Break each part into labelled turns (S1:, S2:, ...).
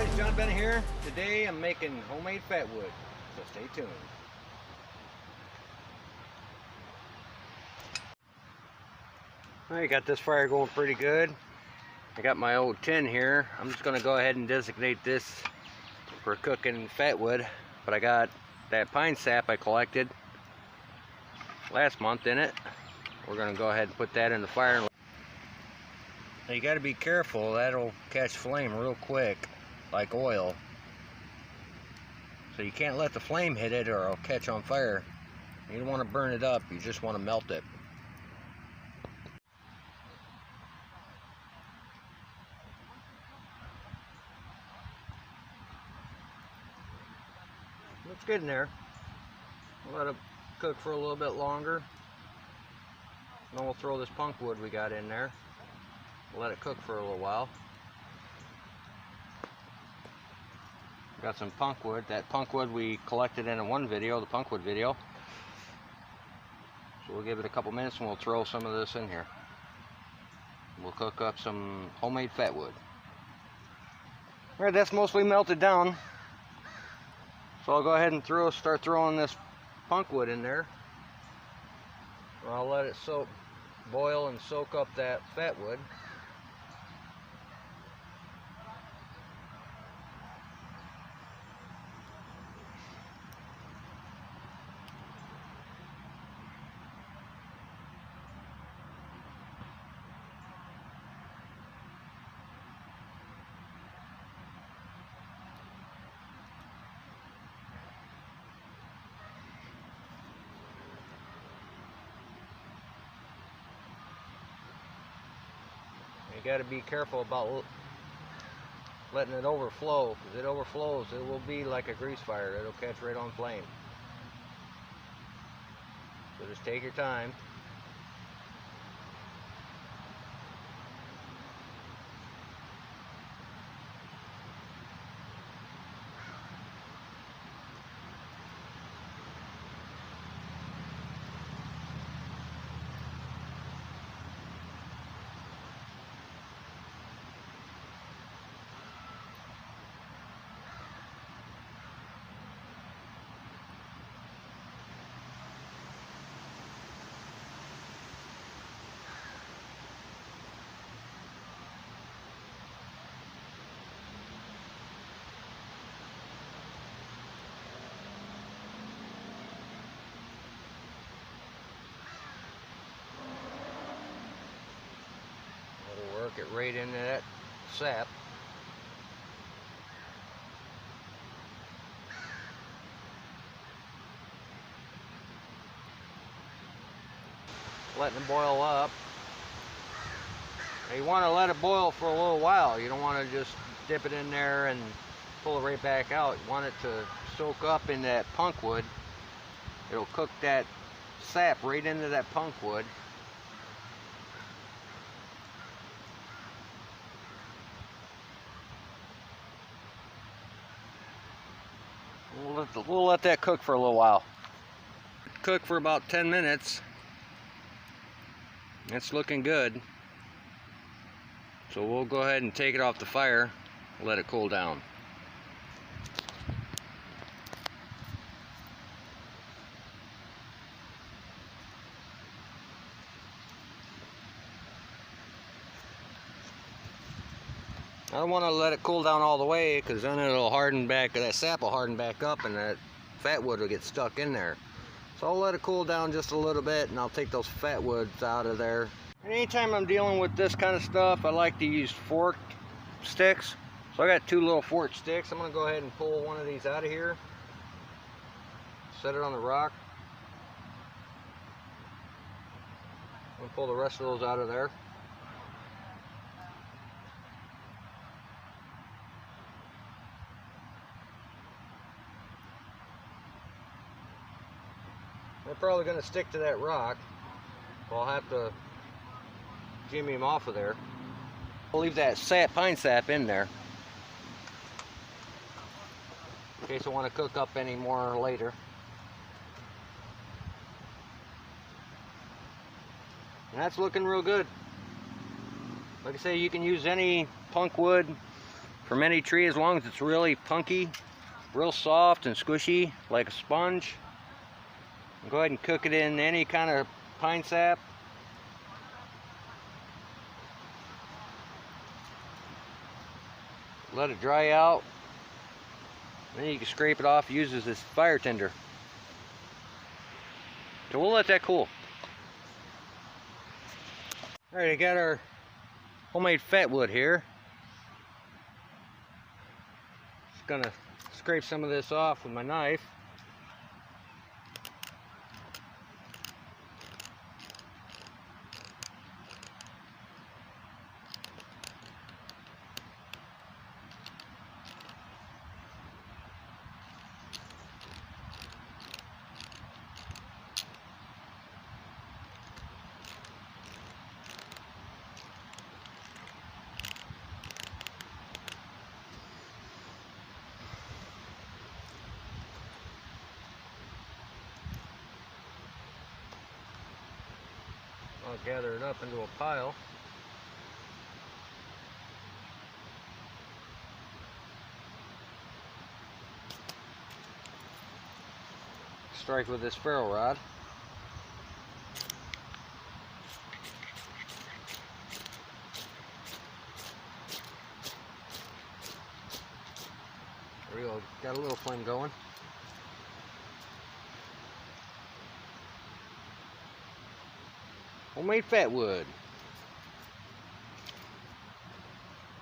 S1: guys, John Bennett here. Today I'm making homemade fat wood, so stay tuned. I got this fire going pretty good. I got my old tin here. I'm just going to go ahead and designate this for cooking fat wood, but I got that pine sap I collected last month in it. We're going to go ahead and put that in the fire. Now you got to be careful, that'll catch flame real quick like oil. So you can't let the flame hit it or it'll catch on fire. You don't want to burn it up, you just want to melt it. Looks good in there. We'll let it cook for a little bit longer. Then we'll throw this punk wood we got in there. Let it cook for a little while. Got some punk wood. That punk wood we collected in one video, the punk wood video. So we'll give it a couple minutes and we'll throw some of this in here. We'll cook up some homemade fat wood. Alright, that's mostly melted down. So I'll go ahead and start throwing this punk wood in there. I'll let it boil and soak up that fat wood. You got to be careful about letting it overflow, because it overflows, it will be like a grease fire. It'll catch right on flame. So just take your time. Work it right into that sap. Letting it boil up. Now you want to let it boil for a little while. You don't want to just dip it in there and pull it right back out. You want it to soak up in that punk wood. It'll cook that sap right into that punk wood. We'll let that cook for a little while. Cook for about 10 minutes. It's looking good. So we'll go ahead and take it off the fire, let it cool down. I don't want to let it cool down all the way, because then it'll harden back, that sap will harden back up and that fat wood will get stuck in there. So I'll let it cool down just a little bit and I'll take those fat woods out of there. And anytime I'm dealing with this kind of stuff, I like to use forked sticks. So I got two little forked sticks. I'm going to go ahead and pull one of these out of here. Set it on the rock. I'm going to pull the rest of those out of there. They're probably going to stick to that rock, so I'll have to jimmy them off of there. I'll leave that pine sap in there in case I want to cook up any more later. And that's looking real good. Like I say, you can use any punk wood from any tree, as long as it's really punky, real soft and squishy like a sponge. Go ahead and cook it in any kind of pine sap. Let it dry out. Then you can scrape it off, use as this fire tinder. So we'll let that cool. Alright, I got our homemade fat wood here. Just gonna scrape some of this off with my knife. I'll gather it up into a pile. Strike with this ferro rod. There we go, got a little flame going. Homemade fat wood.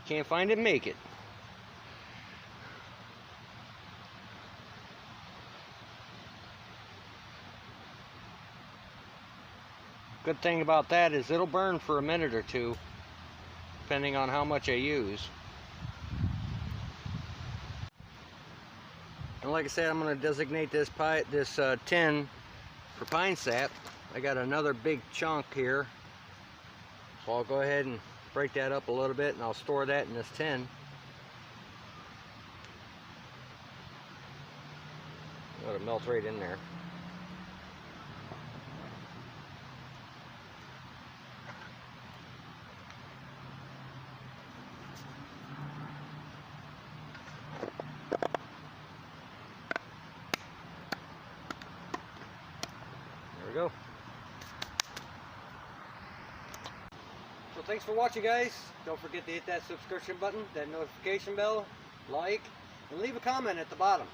S1: Can't find it, make it. Good thing about that is it'll burn for a minute or two, depending on how much I use. And like I said, I'm going to designate this tin for pine sap. I got another big chunk here, so I'll go ahead and break that up a little bit and I'll store that in this tin. Let it melt right in there. There we go. So thanks for watching, guys. Don't forget to hit that subscription button, that notification bell, like, and leave a comment at the bottom.